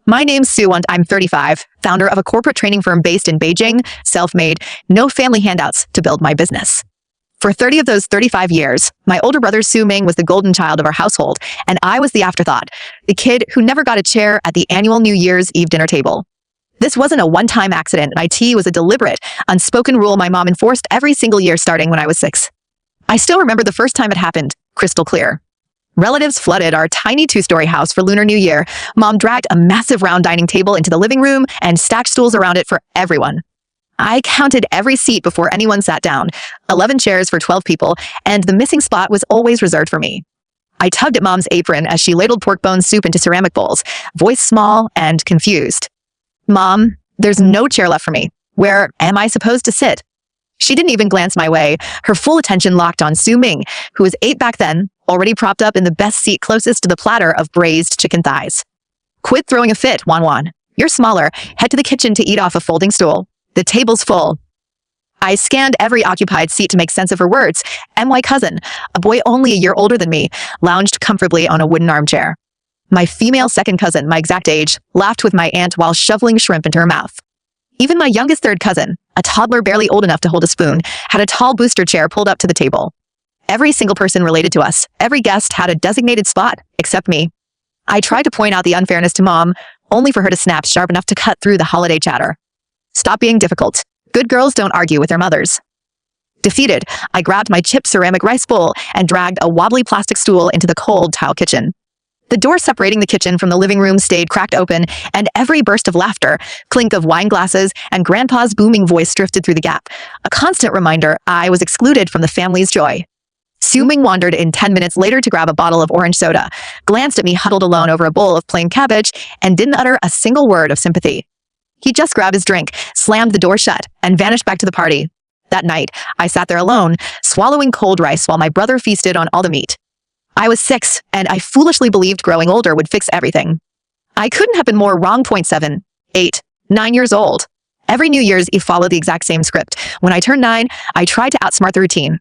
My name's Sue and I'm 35, founder of a corporate training firm based in Beijing, self-made, no family handouts to build my business. For 30 of those 35 years, my older brother Su Ming was the golden child of our household, and I was the afterthought, the kid who never got a chair at the annual New Year's Eve dinner table. This wasn't a one-time accident. My tea was a deliberate, unspoken rule my mom enforced every single year starting when I was 6. I still remember the first time it happened, crystal clear. Relatives flooded our tiny 2-story house for Lunar New Year. Mom dragged a massive round dining table into the living room and stacked stools around it for everyone. I counted every seat before anyone sat down, 11 chairs for 12 people, and the missing spot was always reserved for me. I tugged at Mom's apron as she ladled pork bone soup into ceramic bowls, voice small and confused. Mom, there's no chair left for me. Where am I supposed to sit? She didn't even glance my way, her full attention locked on Su Ming, who was 8 back then, already propped up in the best seat closest to the platter of braised chicken thighs. Quit throwing a fit, Wan. You're smaller. Head to the kitchen to eat off a folding stool. The table's full. I scanned every occupied seat to make sense of her words, and my cousin, a boy only a year older than me, lounged comfortably on a wooden armchair. My female second cousin, my exact age, laughed with my aunt while shoveling shrimp into her mouth. Even my youngest third cousin, a toddler barely old enough to hold a spoon, had a tall booster chair pulled up to the table. Every single person related to us, every guest had a designated spot, except me. I tried to point out the unfairness to Mom, only for her to snap sharp enough to cut through the holiday chatter. Stop being difficult. Good girls don't argue with their mothers. Defeated, I grabbed my chipped ceramic rice bowl and dragged a wobbly plastic stool into the cold tile kitchen. The door separating the kitchen from the living room stayed cracked open, and every burst of laughter, clink of wine glasses, and Grandpa's booming voice drifted through the gap, a constant reminder I was excluded from the family's joy. Su Ming wandered in 10 minutes later to grab a bottle of orange soda, glanced at me huddled alone over a bowl of plain cabbage, and didn't utter a single word of sympathy. He just grabbed his drink, slammed the door shut, and vanished back to the party. That night, I sat there alone, swallowing cold rice while my brother feasted on all the meat. I was 6, and I foolishly believed growing older would fix everything. I couldn't have been more wrong. 7, 8, 9 years old. Every New Year's Eve followed the exact same script. When I turned 9, I tried to outsmart the routine.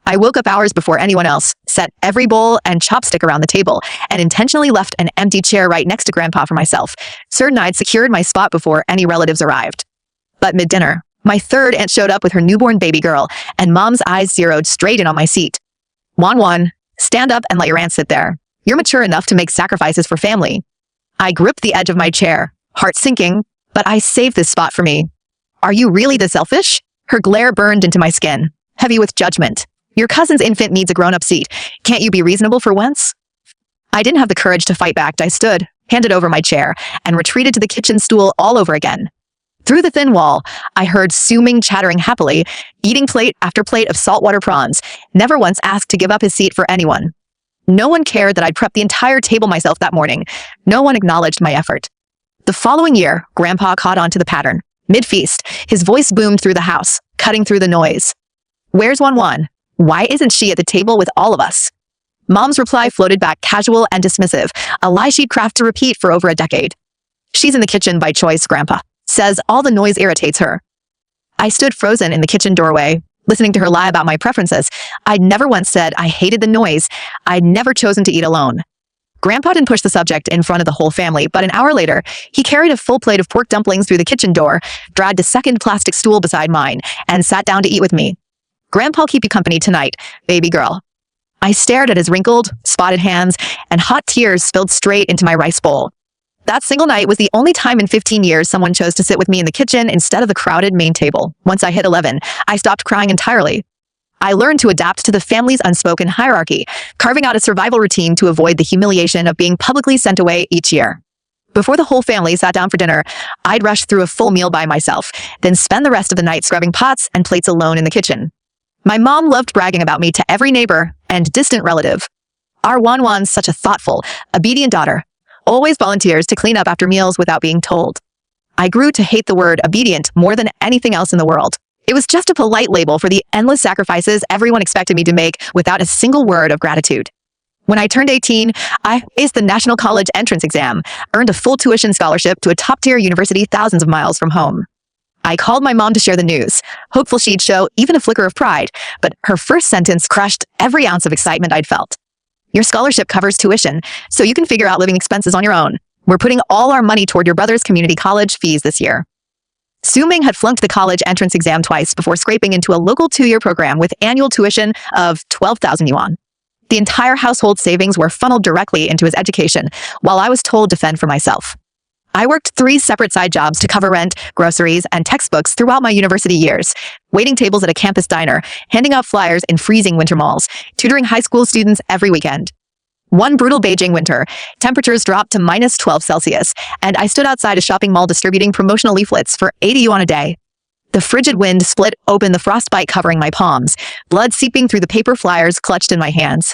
I woke up hours before anyone else, set every bowl and chopstick around the table, and intentionally left an empty chair right next to Grandpa for myself, certain I'd secured my spot before any relatives arrived. But mid-dinner, my third aunt showed up with her newborn baby girl, and Mom's eyes zeroed straight in on my seat. Wan, stand up and let your aunt sit there. You're mature enough to make sacrifices for family. I gripped the edge of my chair, heart sinking, but I saved this spot for me. Are you really this selfish? Her glare burned into my skin, heavy with judgment. Your cousin's infant needs a grown-up seat. Can't you be reasonable for once? I didn't have the courage to fight back. I stood, handed over my chair, and retreated to the kitchen stool all over again. Through the thin wall, I heard Su Ming chattering happily, eating plate after plate of saltwater prawns, never once asked to give up his seat for anyone. No one cared that I'd prepped the entire table myself that morning. No one acknowledged my effort. The following year, Grandpa caught on to the pattern. Mid-feast, his voice boomed through the house, cutting through the noise. Where's Wan? Why isn't she at the table with all of us? Mom's reply floated back casual and dismissive, a lie she'd crafted to repeat for over a decade. She's in the kitchen by choice, Grandpa. Says all the noise irritates her. I stood frozen in the kitchen doorway, listening to her lie about my preferences. I'd never once said I hated the noise. I'd never chosen to eat alone. Grandpa didn't push the subject in front of the whole family, but an hour later, he carried a full plate of pork dumplings through the kitchen door, dragged a second plastic stool beside mine, and sat down to eat with me. Grandpa'll keep you company tonight, baby girl. I stared at his wrinkled, spotted hands, and hot tears spilled straight into my rice bowl. That single night was the only time in 15 years someone chose to sit with me in the kitchen instead of the crowded main table. Once I hit 11, I stopped crying entirely. I learned to adapt to the family's unspoken hierarchy, carving out a survival routine to avoid the humiliation of being publicly sent away each year. Before the whole family sat down for dinner, I'd rush through a full meal by myself, then spend the rest of the night scrubbing pots and plates alone in the kitchen. My mom loved bragging about me to every neighbor and distant relative. Our Wan's such a thoughtful, obedient daughter, always volunteers to clean up after meals without being told. I grew to hate the word obedient more than anything else in the world. It was just a polite label for the endless sacrifices everyone expected me to make without a single word of gratitude. When I turned 18, I aced the National College entrance exam, earned a full tuition scholarship to a top-tier university thousands of miles from home. I called my mom to share the news, hopeful she'd show even a flicker of pride, but her first sentence crushed every ounce of excitement I'd felt. Your scholarship covers tuition, so you can figure out living expenses on your own. We're putting all our money toward your brother's community college fees this year. Su Ming had flunked the college entrance exam twice before scraping into a local 2-year program with annual tuition of 12,000 yuan. The entire household savings were funneled directly into his education, while I was told to fend for myself. I worked 3 separate side jobs to cover rent, groceries, and textbooks throughout my university years, waiting tables at a campus diner, handing out flyers in freezing winter malls, tutoring high school students every weekend. One brutal Beijing winter, temperatures dropped to -12 Celsius, and I stood outside a shopping mall distributing promotional leaflets for 80 yuan a day. The frigid wind split open the frostbite covering my palms, blood seeping through the paper flyers clutched in my hands.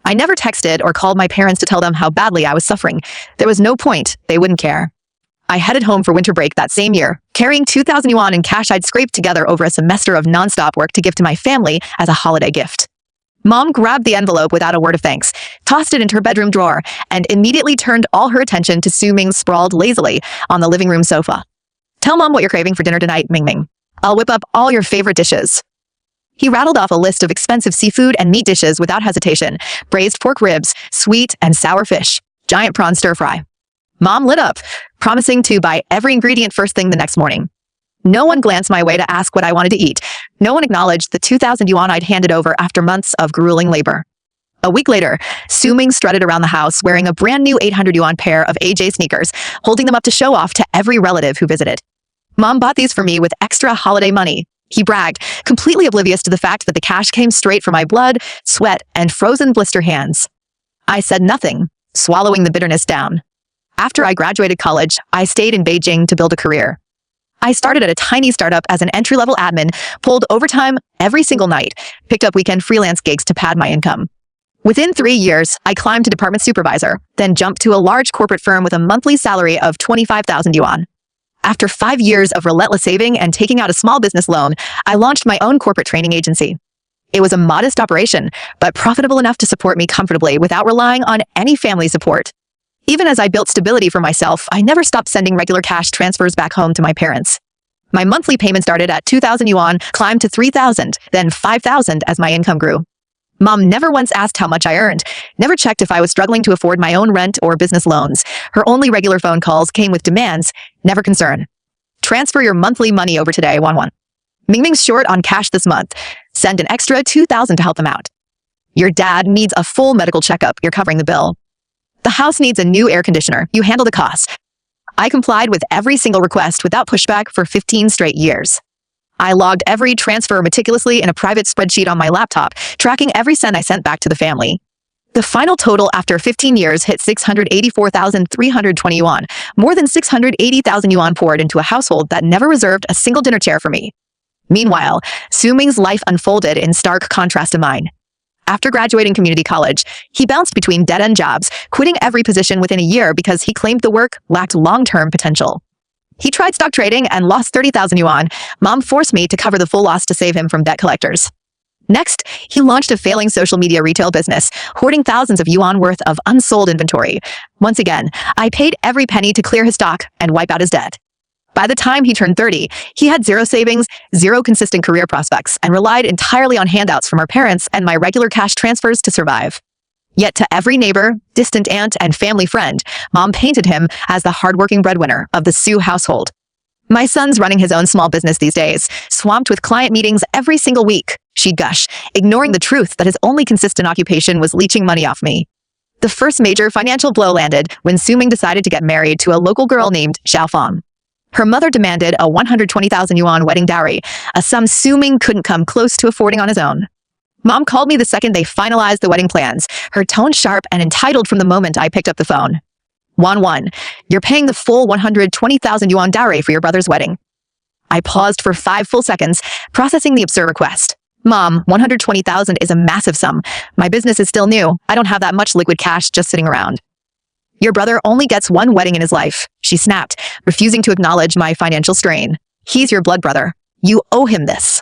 I never texted or called my parents to tell them how badly I was suffering. There was no point, they wouldn't care. I headed home for winter break that same year, carrying 2,000 yuan in cash I'd scraped together over a semester of nonstop work to give to my family as a holiday gift. Mom grabbed the envelope without a word of thanks, tossed it into her bedroom drawer, and immediately turned all her attention to Su Ming sprawled lazily on the living room sofa. Tell Mom what you're craving for dinner tonight, Ming Ming. I'll whip up all your favorite dishes. He rattled off a list of expensive seafood and meat dishes without hesitation: braised pork ribs, sweet and sour fish, giant prawn stir-fry. Mom lit up, promising to buy every ingredient first thing the next morning. No one glanced my way to ask what I wanted to eat. No one acknowledged the 2,000 yuan I'd handed over after months of grueling labor. A week later, Su Ming strutted around the house wearing a brand new 800 yuan pair of AJ sneakers, holding them up to show off to every relative who visited. Mom bought these for me with extra holiday money, he bragged, completely oblivious to the fact that the cash came straight from my blood, sweat, and frozen blister hands. I said nothing, swallowing the bitterness down. After I graduated college, I stayed in Beijing to build a career. I started at a tiny startup as an entry-level admin, pulled overtime every single night, picked up weekend freelance gigs to pad my income. Within 3 years, I climbed to department supervisor, then jumped to a large corporate firm with a monthly salary of 25,000 yuan. After 5 years of relentless saving and taking out a small business loan, I launched my own corporate training agency. It was a modest operation, but profitable enough to support me comfortably without relying on any family support. Even as I built stability for myself, I never stopped sending regular cash transfers back home to my parents. My monthly payment started at 2,000 yuan, climbed to 3,000, then 5,000 as my income grew. Mom never once asked how much I earned, never checked if I was struggling to afford my own rent or business loans. Her only regular phone calls came with demands, never concern. Transfer your monthly money over today, Wan. Ming Ming's short on cash this month. Send an extra 2,000 to help them out. Your dad needs a full medical checkup. You're covering the bill. The house needs a new air conditioner. You handle the cost. I complied with every single request without pushback for 15 straight years. I logged every transfer meticulously in a private spreadsheet on my laptop, tracking every cent I sent back to the family. The final total after 15 years hit 684,320 yuan, more than 680,000 yuan poured into a household that never reserved a single dinner chair for me. Meanwhile, Su Ming's life unfolded in stark contrast to mine. After graduating community college, he bounced between dead-end jobs, quitting every position within a year because he claimed the work lacked long-term potential. He tried stock trading and lost 30,000 yuan. Mom forced me to cover the full loss to save him from debt collectors. Next, he launched a failing social media retail business, hoarding thousands of yuan worth of unsold inventory. Once again, I paid every penny to clear his stock and wipe out his debt. By the time he turned 30, he had zero savings, zero consistent career prospects, and relied entirely on handouts from our parents and my regular cash transfers to survive. Yet to every neighbor, distant aunt, and family friend, Mom painted him as the hardworking breadwinner of the Su household. My son's running his own small business these days, swamped with client meetings every single week, she'd gush, ignoring the truth that his only consistent occupation was leeching money off me. The first major financial blow landed when Su Ming decided to get married to a local girl named Xiao Fang. Her mother demanded a 120,000 yuan wedding dowry, a sum Su Ming couldn't come close to affording on his own. Mom called me the second they finalized the wedding plans, her tone sharp and entitled from the moment I picked up the phone. Wan, you're paying the full 120,000 yuan dowry for your brother's wedding. I paused for 5 full seconds, processing the absurd request. Mom, 120,000 is a massive sum. My business is still new. I don't have that much liquid cash just sitting around. Your brother only gets one wedding in his life, she snapped, refusing to acknowledge my financial strain. He's your blood brother. You owe him this.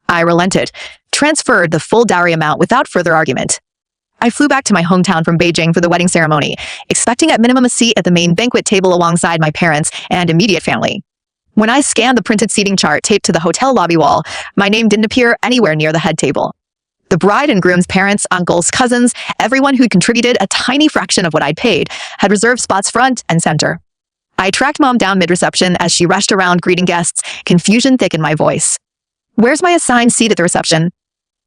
I relented, transferred the full dowry amount without further argument. I flew back to my hometown from Beijing for the wedding ceremony, expecting at minimum a seat at the main banquet table alongside my parents and immediate family. When I scanned the printed seating chart taped to the hotel lobby wall, my name didn't appear anywhere near the head table. The bride and groom's parents, uncles, cousins, everyone who'd contributed a tiny fraction of what I'd paid, had reserved spots front and center. I tracked Mom down mid-reception as she rushed around greeting guests, confusion thick in my voice. "Where's my assigned seat at the reception?"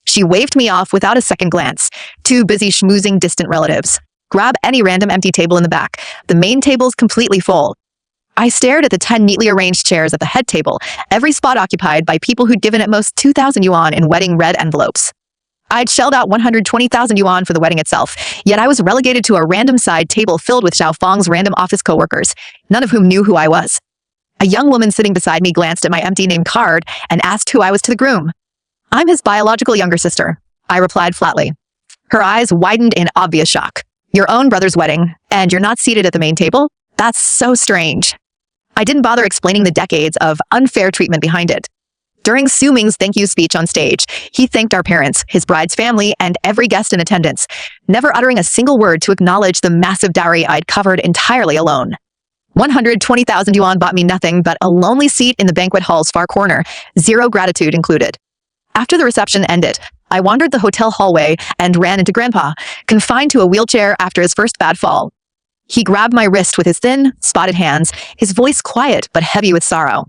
She waved me off without a second glance. Too busy schmoozing distant relatives. "Grab any random empty table in the back. The main table's completely full." I stared at the 10 neatly arranged chairs at the head table, every spot occupied by people who'd given at most 2,000 yuan in wedding red envelopes. I'd shelled out 120,000 yuan for the wedding itself, yet I was relegated to a random side table filled with Xiao Fang's random office coworkers, none of whom knew who I was. A young woman sitting beside me glanced at my empty name card and asked who I was to the groom. "I'm his biological younger sister," I replied flatly. Her eyes widened in obvious shock. "Your own brother's wedding, and you're not seated at the main table? That's so strange." I didn't bother explaining the decades of unfair treatment behind it. During Su Ming's thank you speech on stage, he thanked our parents, his bride's family, and every guest in attendance, never uttering a single word to acknowledge the massive dowry I'd covered entirely alone. 120,000 yuan bought me nothing but a lonely seat in the banquet hall's far corner, zero gratitude included. After the reception ended, I wandered the hotel hallway and ran into Grandpa, confined to a wheelchair after his first bad fall. He grabbed my wrist with his thin, spotted hands, his voice quiet but heavy with sorrow.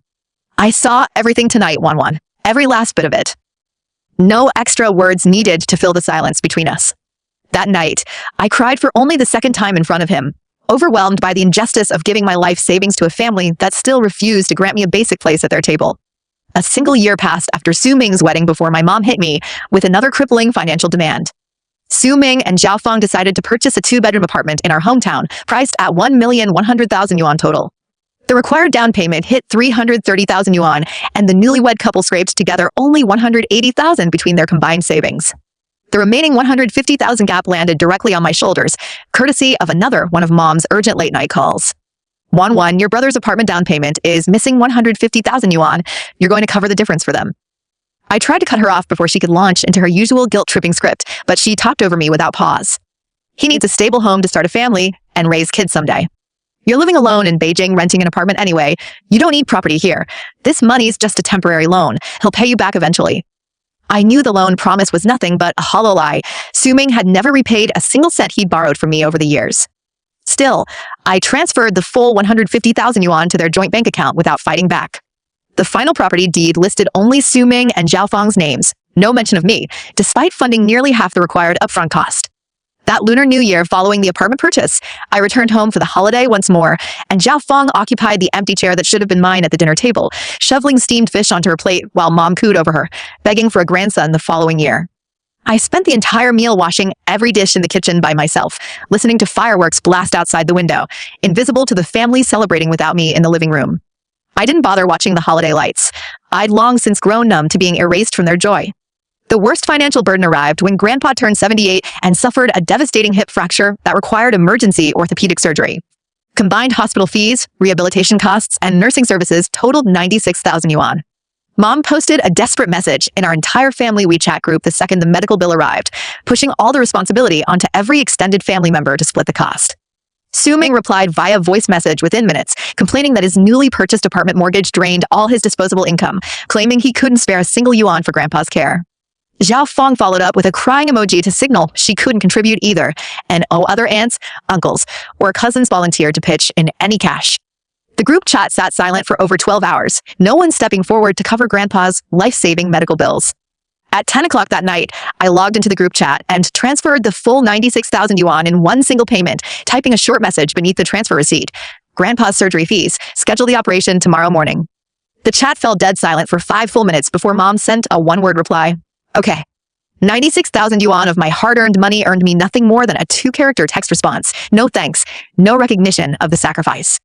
"I saw everything tonight, Wanwan. Every last bit of it." No extra words needed to fill the silence between us. That night, I cried for only the second time in front of him, overwhelmed by the injustice of giving my life savings to a family that still refused to grant me a basic place at their table. A single year passed after Su Ming's wedding before my mom hit me with another crippling financial demand. Su Ming and Xiao Fang decided to purchase a 2-bedroom apartment in our hometown, priced at 1,100,000 yuan total. The required down payment hit 330,000 yuan, and the newlywed couple scraped together only 180,000 between their combined savings. The remaining 150,000 gap landed directly on my shoulders, courtesy of another one of Mom's urgent late-night calls. "Wanwan, your brother's apartment down payment is missing 150,000 yuan. You're going to cover the difference for them." I tried to cut her off before she could launch into her usual guilt-tripping script, but she talked over me without pause. "He needs a stable home to start a family and raise kids someday. You're living alone in Beijing renting an apartment anyway. You don't need property here. This money's just a temporary loan. He'll pay you back eventually." I knew the loan promise was nothing but a hollow lie. Su Ming had never repaid a single cent he'd borrowed from me over the years. Still, I transferred the full 150,000 yuan to their joint bank account without fighting back. The final property deed listed only Su Ming and Xiao Fang's names, no mention of me, despite funding nearly half the required upfront cost. That Lunar New Year following the apartment purchase, I returned home for the holiday once more, and Xiao Fang occupied the empty chair that should have been mine at the dinner table, shoveling steamed fish onto her plate while Mom cooed over her, begging for a grandson the following year. I spent the entire meal washing every dish in the kitchen by myself, listening to fireworks blast outside the window, invisible to the family celebrating without me in the living room. I didn't bother watching the holiday lights. I'd long since grown numb to being erased from their joy. The worst financial burden arrived when Grandpa turned 78 and suffered a devastating hip fracture that required emergency orthopedic surgery. Combined hospital fees, rehabilitation costs, and nursing services totaled 96,000 yuan. Mom posted a desperate message in our entire family WeChat group the second the medical bill arrived, pushing all the responsibility onto every extended family member to split the cost. Su Ming replied via voice message within minutes, complaining that his newly purchased apartment mortgage drained all his disposable income, claiming he couldn't spare a single yuan for Grandpa's care. Xiao Fang followed up with a crying emoji to signal she couldn't contribute either, and other aunts, uncles, or cousins volunteered to pitch in any cash. The group chat sat silent for over 12 hours, no one stepping forward to cover Grandpa's life-saving medical bills. At 10 o'clock that night, I logged into the group chat and transferred the full 96,000 yuan in one single payment, typing a short message beneath the transfer receipt. "Grandpa's surgery fees. Schedule the operation tomorrow morning." The chat fell dead silent for 5 full minutes before Mom sent a one-word reply. "Okay." 96,000 yuan of my hard-earned money earned me nothing more than a 2-character text response. No thanks, no recognition of the sacrifice.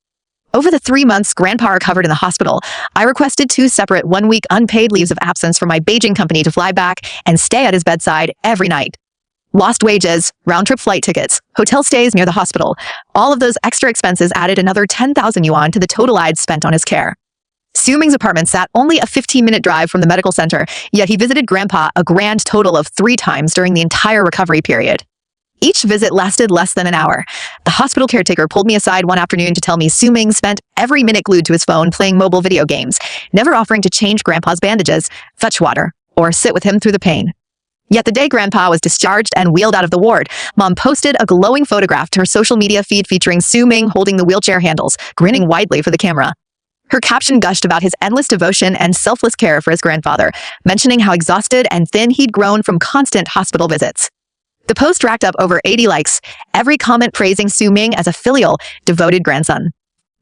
Over the 3 months Grandpa recovered in the hospital, I requested 2 separate 1-week unpaid leaves of absence from my Beijing company to fly back and stay at his bedside every night. Lost wages, round-trip flight tickets, hotel stays near the hospital, all of those extra expenses added another 10,000 yuan to the total I'd spent on his care. Su Ming's apartment sat only a 15-minute drive from the medical center, yet he visited Grandpa a grand total of 3 times during the entire recovery period. Each visit lasted less than an hour. The hospital caretaker pulled me aside one afternoon to tell me Su Ming spent every minute glued to his phone playing mobile video games, never offering to change Grandpa's bandages, fetch water, or sit with him through the pain. Yet the day Grandpa was discharged and wheeled out of the ward, Mom posted a glowing photograph to her social media feed featuring Su Ming holding the wheelchair handles, grinning widely for the camera. Her caption gushed about his endless devotion and selfless care for his grandfather, mentioning how exhausted and thin he'd grown from constant hospital visits. The post racked up over 80 likes, every comment praising Su Ming as a filial, devoted grandson.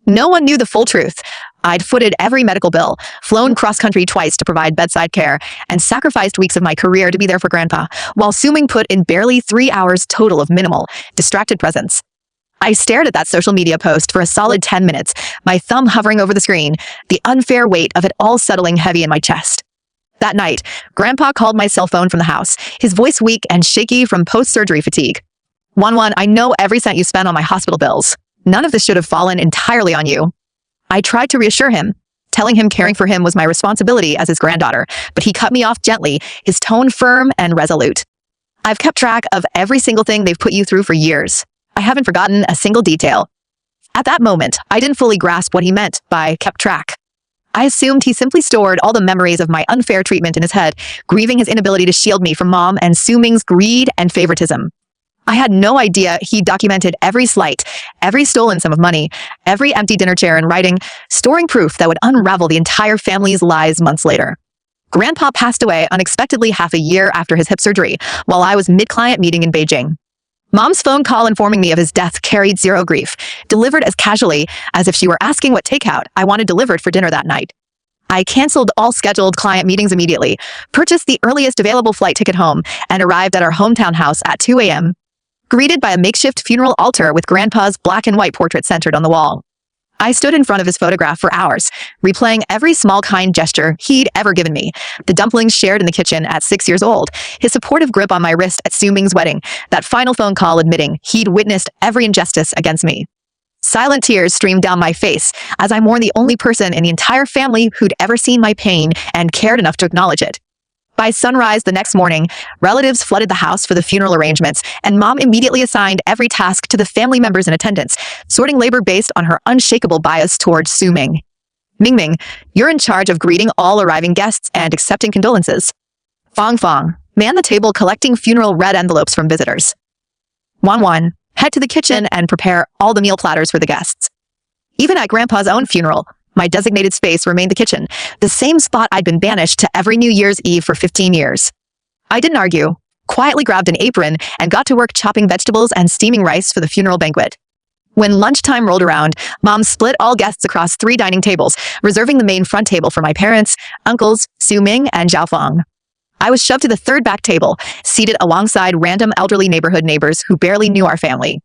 No one knew the full truth. I'd footed every medical bill, flown cross-country twice to provide bedside care, and sacrificed weeks of my career to be there for Grandpa, while Su Ming put in barely 3 hours total of minimal, distracted presence. I stared at that social media post for a solid 10 minutes, my thumb hovering over the screen, the unfair weight of it all settling heavy in my chest. That night, Grandpa called my cell phone from the house, his voice weak and shaky from post-surgery fatigue. "One, I know every cent you spent on my hospital bills. None of this should have fallen entirely on you." I tried to reassure him, telling him caring for him was my responsibility as his granddaughter, but he cut me off gently, his tone firm and resolute. "I've kept track of every single thing they've put you through for years. I haven't forgotten a single detail." At that moment, I didn't fully grasp what he meant by kept track. I assumed he simply stored all the memories of my unfair treatment in his head, grieving his inability to shield me from Mom and Su Ming's greed and favoritism. I had no idea he documented every slight, every stolen sum of money, every empty dinner chair in writing, storing proof that would unravel the entire family's lies months later. Grandpa passed away unexpectedly half a year after his hip surgery, while I was mid-client meeting in Beijing. Mom's phone call informing me of his death carried zero grief, delivered as casually as if she were asking what takeout I wanted delivered for dinner that night. I canceled all scheduled client meetings immediately, purchased the earliest available flight ticket home, and arrived at our hometown house at 2 a.m., greeted by a makeshift funeral altar with Grandpa's black and white portrait centered on the wall. I stood in front of his photograph for hours, replaying every small kind gesture he'd ever given me, the dumplings shared in the kitchen at 6 years old, his supportive grip on my wrist at Su Ming's wedding, that final phone call admitting he'd witnessed every injustice against me. Silent tears streamed down my face as I mourned the only person in the entire family who'd ever seen my pain and cared enough to acknowledge it. By sunrise the next morning, relatives flooded the house for the funeral arrangements, and Mom immediately assigned every task to the family members in attendance, sorting labor based on her unshakable bias towards Su Ming. "Ming, you're in charge of greeting all arriving guests and accepting condolences. Fong, man the table collecting funeral red envelopes from visitors. Wan, head to the kitchen and prepare all the meal platters for the guests." Even at Grandpa's own funeral, my designated space remained the kitchen, the same spot I'd been banished to every New Year's Eve for 15 years. I didn't argue, quietly grabbed an apron, and got to work chopping vegetables and steaming rice for the funeral banquet. When lunchtime rolled around, Mom split all guests across 3 dining tables, reserving the main front table for my parents, uncles, Su Ming, and Zhao Feng. I was shoved to the third back table, seated alongside random elderly neighborhood neighbors who barely knew our family.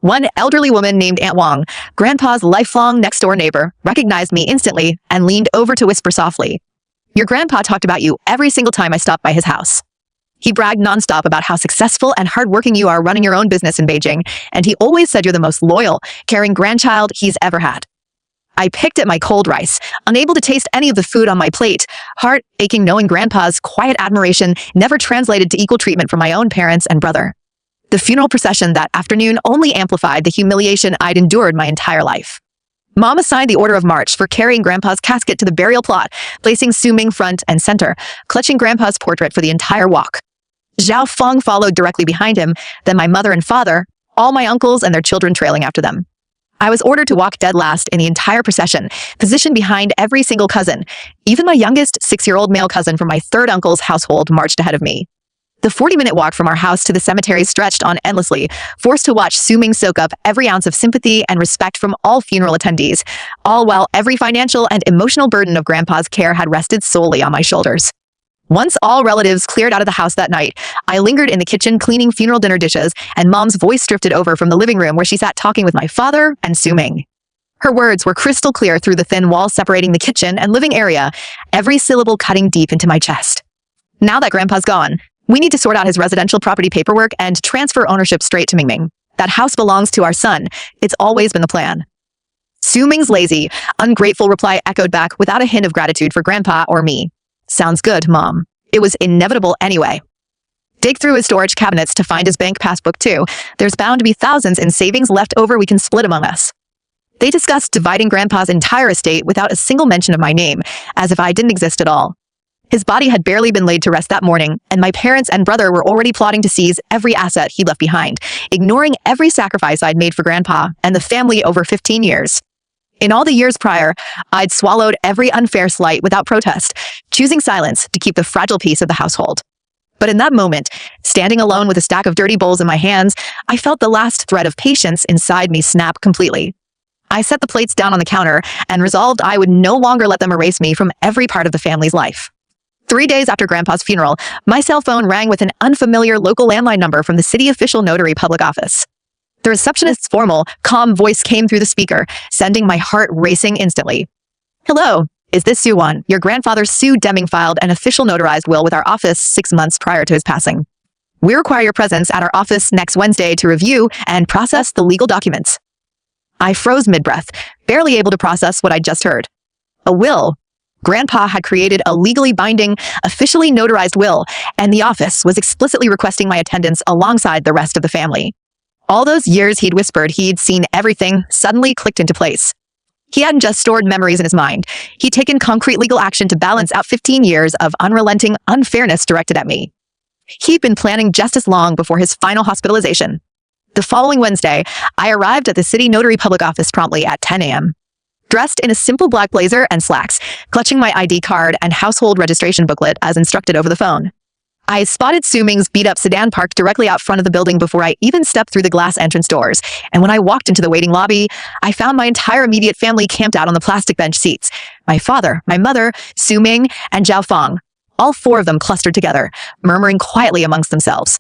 One elderly woman named Aunt Wang, Grandpa's lifelong next-door neighbor, recognized me instantly and leaned over to whisper softly, "Your grandpa talked about you every single time I stopped by his house. He bragged nonstop about how successful and hardworking you are running your own business in Beijing, and he always said you're the most loyal, caring grandchild he's ever had." I picked at my cold rice, unable to taste any of the food on my plate, heart aching knowing Grandpa's quiet admiration never translated to equal treatment from my own parents and brother. The funeral procession that afternoon only amplified the humiliation I'd endured my entire life. Mom assigned the order of march for carrying Grandpa's casket to the burial plot, placing Su Ming front and center, clutching Grandpa's portrait for the entire walk. Zhao Feng followed directly behind him, then my mother and father, all my uncles and their children trailing after them. I was ordered to walk dead last in the entire procession, positioned behind every single cousin. Even my youngest 6-year-old male cousin from my third uncle's household marched ahead of me. The 40-minute walk from our house to the cemetery stretched on endlessly, forced to watch Su Ming soak up every ounce of sympathy and respect from all funeral attendees, all while every financial and emotional burden of Grandpa's care had rested solely on my shoulders. Once all relatives cleared out of the house that night, I lingered in the kitchen cleaning funeral dinner dishes, and Mom's voice drifted over from the living room where she sat talking with my father and Su Ming. Her words were crystal clear through the thin wall separating the kitchen and living area, every syllable cutting deep into my chest. "Now that Grandpa's gone, we need to sort out his residential property paperwork and transfer ownership straight to Ming. That house belongs to our son. It's always been the plan." Su Ming's lazy, ungrateful reply echoed back without a hint of gratitude for Grandpa or me. "Sounds good, Mom. It was inevitable anyway." Dig through his storage cabinets to find his bank passbook too. There's bound to be thousands in savings left over we can split among us. They discussed dividing Grandpa's entire estate without a single mention of my name, as if I didn't exist at all. His body had barely been laid to rest that morning, and my parents and brother were already plotting to seize every asset he'd left behind, ignoring every sacrifice I'd made for Grandpa and the family over 15 years. In all the years prior, I'd swallowed every unfair slight without protest, choosing silence to keep the fragile peace of the household. But in that moment, standing alone with a stack of dirty bowls in my hands, I felt the last thread of patience inside me snap completely. I set the plates down on the counter and resolved I would no longer let them erase me from every part of the family's life. 3 days after Grandpa's funeral, my cell phone rang with an unfamiliar local landline number from the city official notary public office. The receptionist's formal, calm voice came through the speaker, sending my heart racing instantly. "Hello, is this Sue Wan? Your grandfather Sue Deming filed an official notarized will with our office 6 months prior to his passing. We require your presence at our office next Wednesday to review and process the legal documents." I froze mid-breath, barely able to process what I'd just heard. A will? Grandpa had created a legally binding, officially notarized will, and the office was explicitly requesting my attendance alongside the rest of the family. All those years he'd whispered he'd seen everything suddenly clicked into place. He hadn't just stored memories in his mind. He'd taken concrete legal action to balance out 15 years of unrelenting unfairness directed at me. He'd been planning just as long before his final hospitalization. The following Wednesday, I arrived at the city notary public office promptly at 10 a.m. Dressed in a simple black blazer and slacks, clutching my ID card and household registration booklet as instructed over the phone. I spotted Sue Ming's beat-up sedan parked directly out front of the building before I even stepped through the glass entrance doors, and when I walked into the waiting lobby, I found my entire immediate family camped out on the plastic bench seats. My father, my mother, Sue Ming, and Zhao Fong, all 4 of them clustered together, murmuring quietly amongst themselves.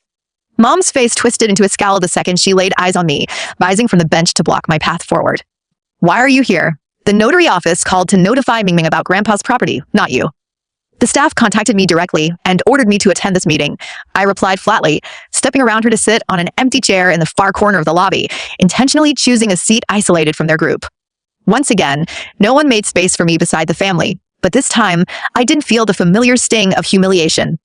Mom's face twisted into a scowl the second she laid eyes on me, rising from the bench to block my path forward. "Why are you here?" "The notary office called to notify Ming Ming about Grandpa's property, not you." "The staff contacted me directly and ordered me to attend this meeting," I replied flatly, stepping around her to sit on an empty chair in the far corner of the lobby, intentionally choosing a seat isolated from their group. Once again, no one made space for me beside the family, but this time, I didn't feel the familiar sting of humiliation.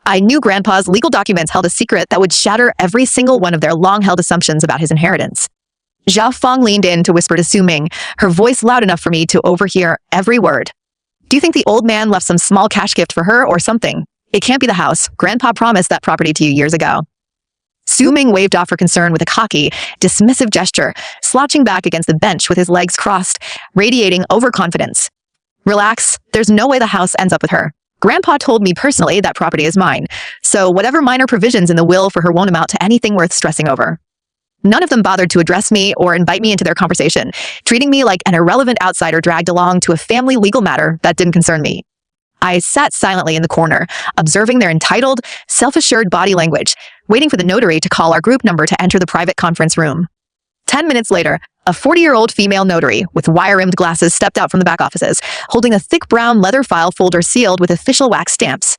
I knew Grandpa's legal documents held a secret that would shatter every single one of their long-held assumptions about his inheritance. Zhao Fong leaned in to whisper to Sue Ming, her voice loud enough for me to overhear every word. "Do you think the old man left some small cash gift for her or something? It can't be the house. Grandpa promised that property to you years ago." Sue Ming waved off her concern with a cocky, dismissive gesture, slouching back against the bench with his legs crossed, radiating overconfidence. "Relax, there's no way the house ends up with her. Grandpa told me personally that property is mine, so whatever minor provisions in the will for her won't amount to anything worth stressing over." None of them bothered to address me or invite me into their conversation, treating me like an irrelevant outsider dragged along to a family legal matter that didn't concern me. I sat silently in the corner, observing their entitled, self-assured body language, waiting for the notary to call our group number to enter the private conference room. 10 minutes later, a 40-year-old female notary with wire-rimmed glasses stepped out from the back offices, holding a thick brown leather file folder sealed with official wax stamps.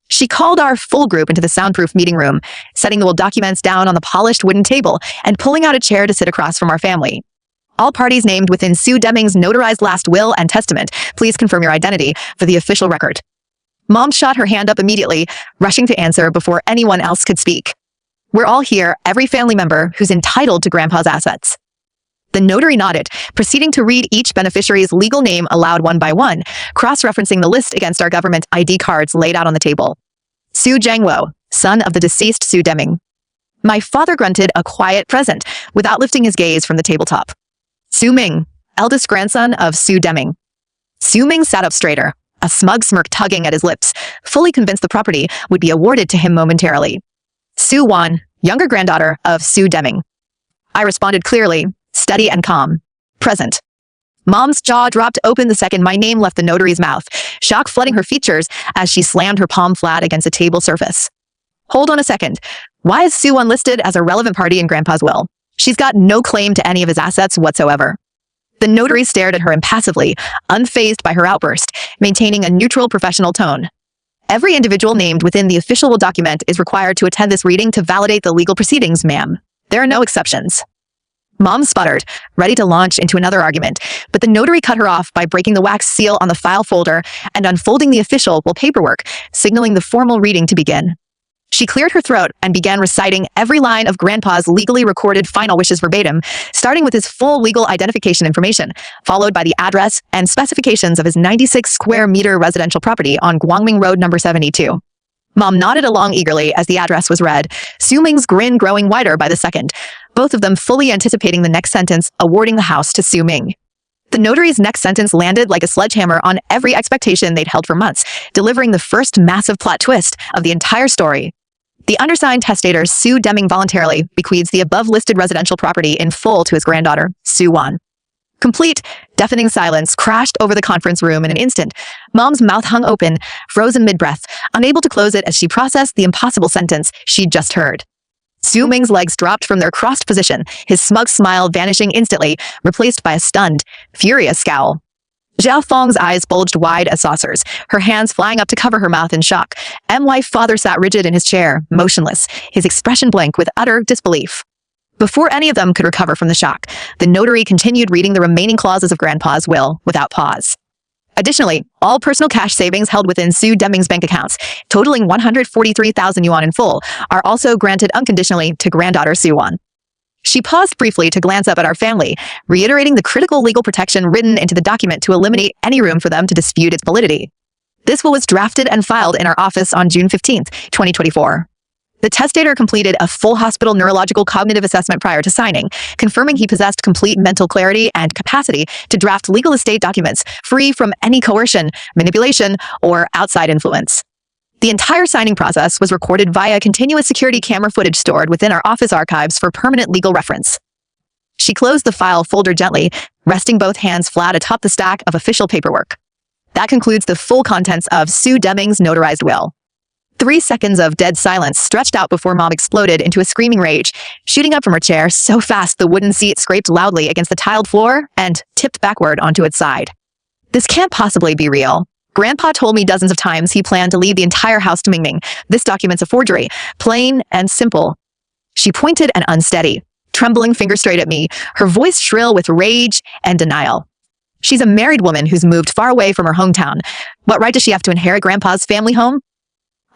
She called our full group into the soundproof meeting room, setting the will documents down on the polished wooden table and pulling out a chair to sit across from our family. "All parties named within Sue Deming's notarized last will and testament, please confirm your identity for the official record." Mom shot her hand up immediately, rushing to answer before anyone else could speak. "We're all here, every family member who's entitled to Grandpa's assets." The notary nodded, proceeding to read each beneficiary's legal name aloud one by one, cross-referencing the list against our government ID cards laid out on the table. "Su Jiangwo, son of the deceased Sue Deming." My father grunted a quiet present without lifting his gaze from the tabletop. "Sue Ming, eldest grandson of Sue Deming." Sue Ming sat up straighter, a smug smirk tugging at his lips, fully convinced the property would be awarded to him momentarily. "Sue Wan, younger granddaughter of Sue Deming." I responded clearly, steady and calm. "Present." Mom's jaw dropped open the second my name left the notary's mouth, shock flooding her features as she slammed her palm flat against a table surface. "Hold on a second. Why is Sue unlisted as a relevant party in Grandpa's will? She's got no claim to any of his assets whatsoever." The notary stared at her impassively, unfazed by her outburst, maintaining a neutral professional tone. "Every individual named within the official will document is required to attend this reading to validate the legal proceedings, ma'am. There are no exceptions." Mom sputtered, ready to launch into another argument, but the notary cut her off by breaking the wax seal on the file folder and unfolding the official will paperwork, signaling the formal reading to begin. She cleared her throat and began reciting every line of Grandpa's legally recorded final wishes verbatim, starting with his full legal identification information, followed by the address and specifications of his 96 square meter residential property on Guangming Road number 72. Mom nodded along eagerly as the address was read, Su Ming's grin growing wider by the second, both of them fully anticipating the next sentence, awarding the house to Su Ming. The notary's next sentence landed like a sledgehammer on every expectation they'd held for months, delivering the first massive plot twist of the entire story. The undersigned testator, Su Deming, voluntarily bequeaths the above-listed residential property in full to his granddaughter, Su Wan. Complete, deafening silence crashed over the conference room in an instant. Mom's mouth hung open, frozen mid-breath, unable to close it as she processed the impossible sentence she'd just heard. Su Ming's legs dropped from their crossed position, his smug smile vanishing instantly, replaced by a stunned, furious scowl. Zhao Feng's eyes bulged wide as saucers, her hands flying up to cover her mouth in shock. M-Wife father sat rigid in his chair, motionless, his expression blank with utter disbelief. Before any of them could recover from the shock, the notary continued reading the remaining clauses of Grandpa's will without pause. Additionally, all personal cash savings held within Su Deming's bank accounts, totaling 143,000 yuan in full, are also granted unconditionally to granddaughter Su Wan. She paused briefly to glance up at our family, reiterating the critical legal protection written into the document to eliminate any room for them to dispute its validity. This will was drafted and filed in our office on June 15, 2024. The testator completed a full hospital neurological cognitive assessment prior to signing, confirming he possessed complete mental clarity and capacity to draft legal estate documents free from any coercion, manipulation, or outside influence. The entire signing process was recorded via continuous security camera footage stored within our office archives for permanent legal reference. She closed the file folder gently, resting both hands flat atop the stack of official paperwork. That concludes the full contents of Su Deming's notarized will. 3 seconds of dead silence stretched out before Mom exploded into a screaming rage, shooting up from her chair so fast the wooden seat scraped loudly against the tiled floor and tipped backward onto its side. This can't possibly be real. Grandpa told me dozens of times he planned to leave the entire house to Mingming. This document's a forgery, plain and simple. She pointed and unsteady, trembling finger straight at me, her voice shrill with rage and denial. She's a married woman who's moved far away from her hometown. What right does she have to inherit Grandpa's family home?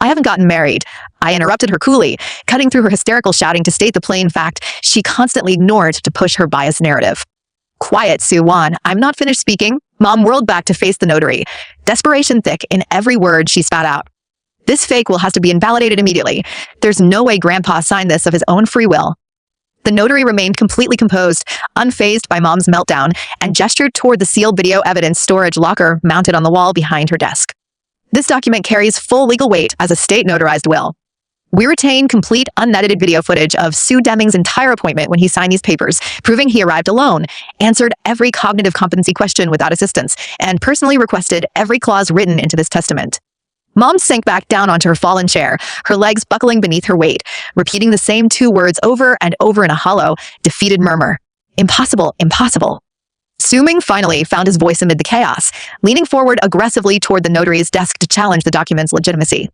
I haven't gotten married. I interrupted her coolly, cutting through her hysterical shouting to state the plain fact she constantly ignored to push her biased narrative. Quiet, Su Wan. I'm not finished speaking. Mom whirled back to face the notary, desperation thick in every word she spat out. This fake will has to be invalidated immediately. There's no way Grandpa signed this of his own free will. The notary remained completely composed, unfazed by Mom's meltdown, and gestured toward the sealed video evidence storage locker mounted on the wall behind her desk. This document carries full legal weight as a state notarized will. We retain complete unedited video footage of Su Deming's entire appointment when he signed these papers, proving he arrived alone, answered every cognitive competency question without assistance, and personally requested every clause written into this testament. Mom sank back down onto her fallen chair, her legs buckling beneath her weight, repeating the same 2 words over and over in a hollow, defeated murmur. Impossible, impossible. Su Ming finally found his voice amid the chaos, leaning forward aggressively toward the notary's desk to challenge the document's legitimacy.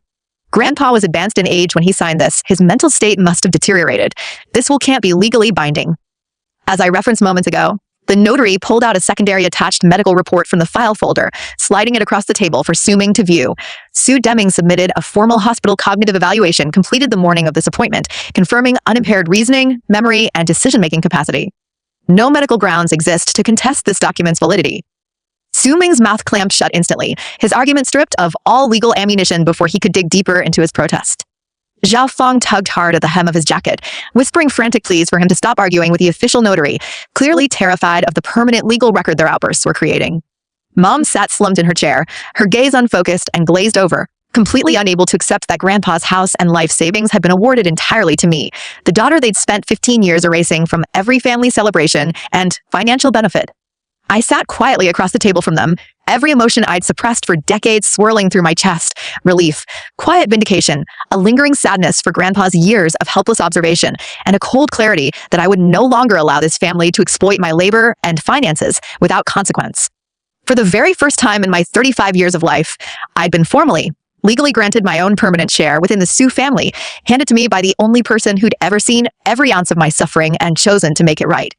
Grandpa was advanced in age when he signed this. His mental state must have deteriorated. This will can't be legally binding. As I referenced moments ago, the notary pulled out a secondary attached medical report from the file folder, sliding it across the table for Su Ming to view. Su Deming submitted a formal hospital cognitive evaluation completed the morning of this appointment, confirming unimpaired reasoning, memory, and decision-making capacity. No medical grounds exist to contest this document's validity. Su Ming's mouth clamped shut instantly, his argument stripped of all legal ammunition before he could dig deeper into his protest. Zhao Feng tugged hard at the hem of his jacket, whispering frantic pleas for him to stop arguing with the official notary, clearly terrified of the permanent legal record their outbursts were creating. Mom sat slumped in her chair, her gaze unfocused and glazed over, completely unable to accept that Grandpa's house and life savings had been awarded entirely to me, the daughter they'd spent 15 years erasing from every family celebration and financial benefit. I sat quietly across the table from them, every emotion I'd suppressed for decades swirling through my chest. Relief, quiet vindication, a lingering sadness for Grandpa's years of helpless observation, and a cold clarity that I would no longer allow this family to exploit my labor and finances without consequence. For the very first time in my 35 years of life, I'd been formally, legally granted my own permanent share within the Su family, handed to me by the only person who'd ever seen every ounce of my suffering and chosen to make it right.